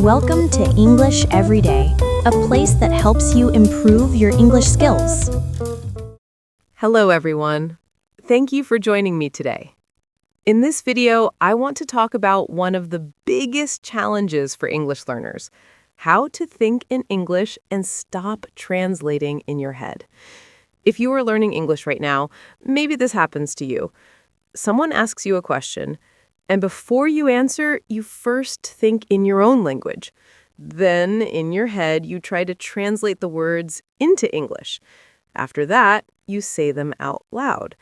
Welcome to English Every Day, a place that helps you improve your English skills. Hello, everyone. Thank you for joining me today. In this video, I want to talk about one of the biggest challenges for English learners: how to think in English and stop translating in your head. If you are learning English right now, maybe this happens to you. Someone asks you a question, and before you answer, you first think in your own language. Then, in your head, you try to translate the words into English. After that, you say them out loud.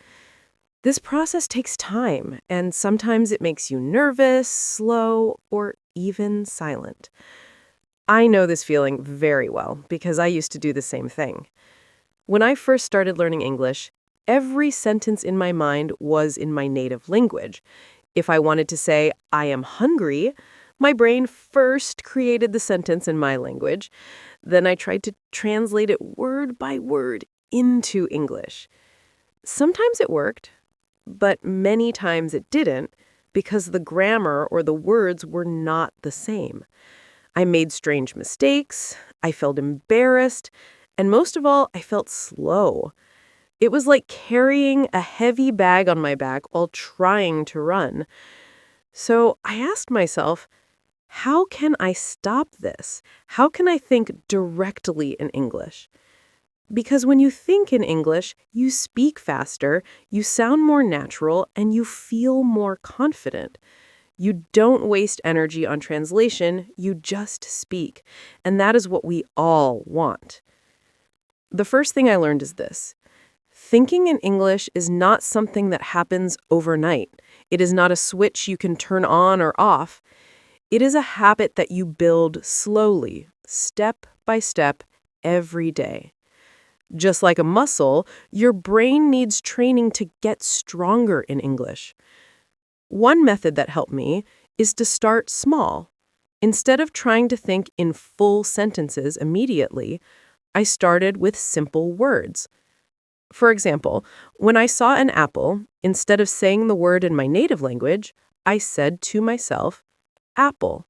This process takes time, and sometimes it makes you nervous, slow, or even silent. I know this feeling very well because I used to do the same thing. When I first started learning English, every sentence in my mind was in my native language. If I wanted to say, "I am hungry," my brain first created the sentence in my language. Then I tried to translate it word by word into English. Sometimes it worked, but many times it didn't because the grammar or the words were not the same. I made strange mistakes, I felt embarrassed, and most of all, I felt slow. It was like carrying a heavy bag on my back while trying to run. So I asked myself, how can I stop this? How can I think directly in English? Because when you think in English, you speak faster, you sound more natural, and you feel more confident. You don't waste energy on translation, you just speak. And that is what we all want. The first thing I learned is this: thinking in English is not something that happens overnight. It is not a switch you can turn on or off. It is a habit that you build slowly, step by step, every day. Just like a muscle, your brain needs training to get stronger in English. One method that helped me is to start small. Instead of trying to think in full sentences immediately, I started with simple words. For example, when I saw an apple, instead of saying the word in my native language, I said to myself, apple.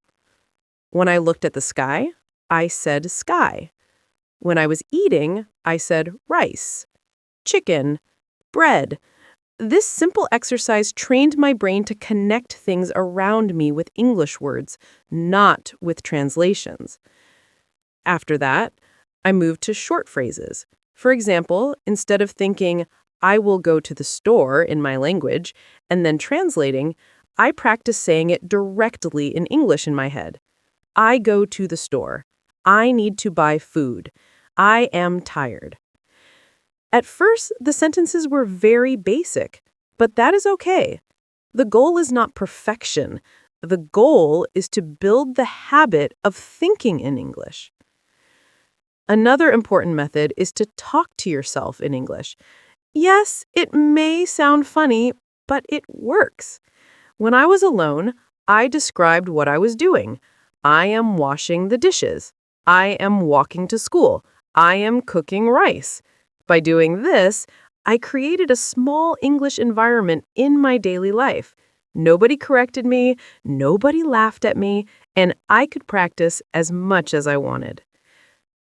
When I looked at the sky, I said sky. When I was eating, I said rice, chicken, bread. This simple exercise trained my brain to connect things around me with English words, not with translations. After that, I moved to short phrases. For example, instead of thinking, I will go to the store in my language, and then translating, I practiced saying it directly in English in my head. I go to the store. I need to buy food. I am tired. At first, the sentences were very basic, but that is okay. The goal is not perfection. The goal is to build the habit of thinking in English. Another important method is to talk to yourself in English. Yes, it may sound funny, but it works. When I was alone, I described what I was doing. I am washing the dishes. I am walking to school. I am cooking rice. By doing this, I created a small English environment in my daily life. Nobody corrected me, nobody laughed at me, and I could practice as much as I wanted.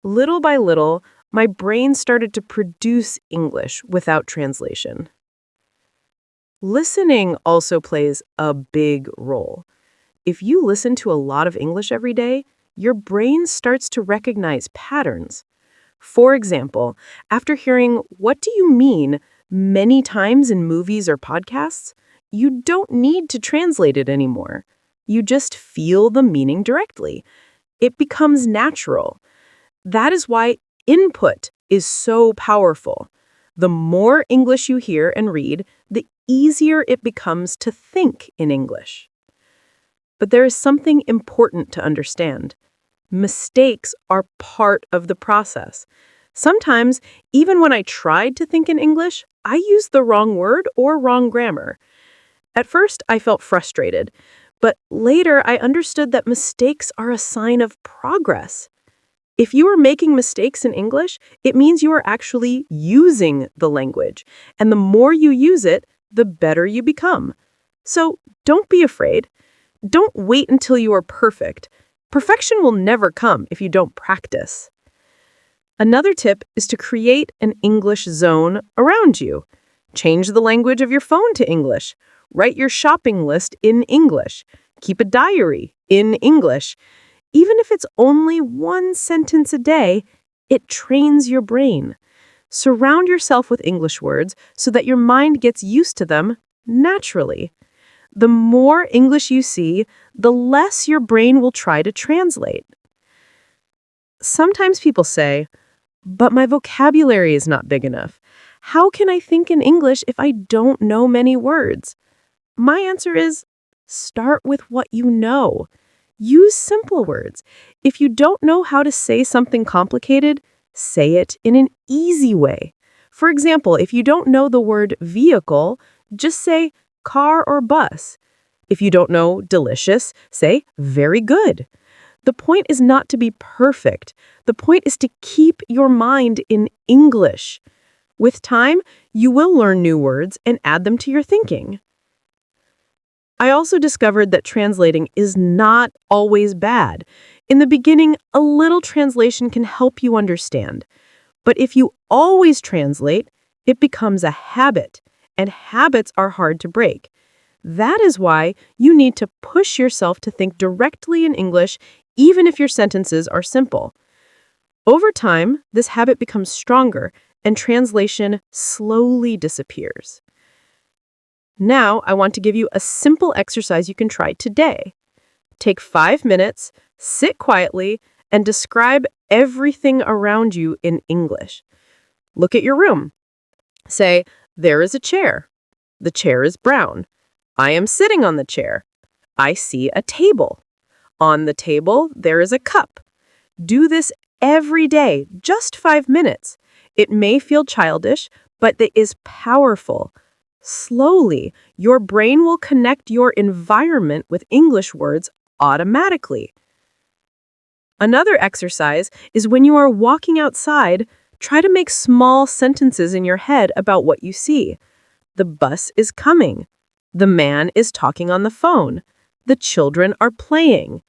Little by little, my brain started to produce English without translation. Listening also plays a big role. If you listen to a lot of English every day, your brain starts to recognize patterns. For example, after hearing "what do you mean" many times in movies or podcasts, you don't need to translate it anymore. You just feel the meaning directly. It becomes natural. That is why input is so powerful. The more English you hear and read, the easier it becomes to think in English. But there is something important to understand. Mistakes are part of the process. Sometimes, even when I tried to think in English, I used the wrong word or wrong grammar. At first, I felt frustrated, but later I understood that mistakes are a sign of progress. If you are making mistakes in English, it means you are actually using the language, and the more you use it, the better you become. So don't be afraid. Don't wait until you are perfect. Perfection will never come if you don't practice. Another tip is to create an English zone around you. Change the language of your phone to English. Write your shopping list in English. Keep a diary in English. Even if it's only one sentence a day, it trains your brain. Surround yourself with English words so that your mind gets used to them naturally. The more English you see, the less your brain will try to translate. Sometimes people say, "But my vocabulary is not big enough. How can I think in English if I don't know many words?" My answer is, start with what you know. Use simple words. If you don't know how to say something complicated, say it in an easy way. For example, if you don't know the word vehicle, just say car or bus. If you don't know delicious, say very good. The point is not to be perfect. The point is to keep your mind in English. With time, you will learn new words and add them to your thinking. I also discovered that translating is not always bad. In the beginning, a little translation can help you understand. But if you always translate, it becomes a habit, and habits are hard to break. That is why you need to push yourself to think directly in English, even if your sentences are simple. Over time, this habit becomes stronger, and translation slowly disappears. Now, I want to give you a simple exercise you can try today. Take 5 minutes, sit quietly, and describe everything around you in English. Look at your room. Say, "There is a chair. The chair is brown. I am sitting on the chair. I see a table. On the table, there is a cup." Do this every day, just 5 minutes. It may feel childish, but it is powerful. Slowly, your brain will connect your environment with English words automatically. Another exercise is when you are walking outside, try to make small sentences in your head about what you see. The bus is coming. The man is talking on the phone. The children are playing.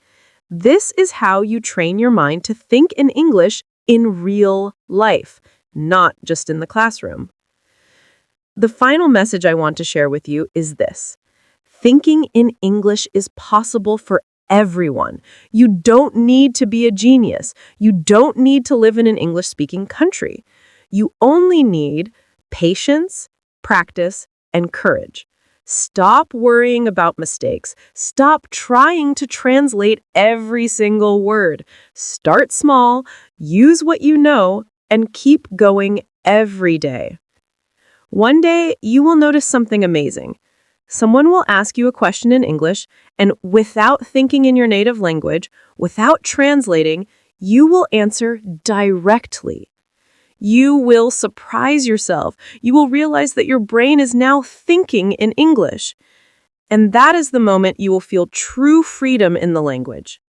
This is how you train your mind to think in English in real life, not just in the classroom. The final message I want to share with you is this. Thinking in English is possible for everyone. You don't need to be a genius. You don't need to live in an English-speaking country. You only need patience, practice, and courage. Stop worrying about mistakes. Stop trying to translate every single word. Start small, use what you know, and keep going every day. One day, you will notice something amazing. Someone will ask you a question in English, and without thinking in your native language, without translating, you will answer directly. You will surprise yourself. You will realize that your brain is now thinking in English. And that is the moment you will feel true freedom in the language.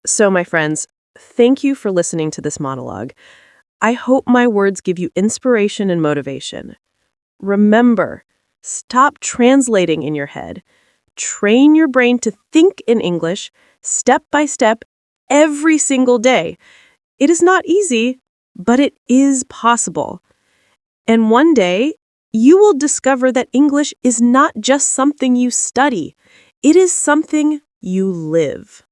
So, my friends, thank you for listening to this monologue. I hope my words give you inspiration and motivation. Remember, stop translating in your head. Train your brain to think in English, step by step, every single day. It is not easy, but it is possible. And one day, you will discover that English is not just something you study. It is something you live.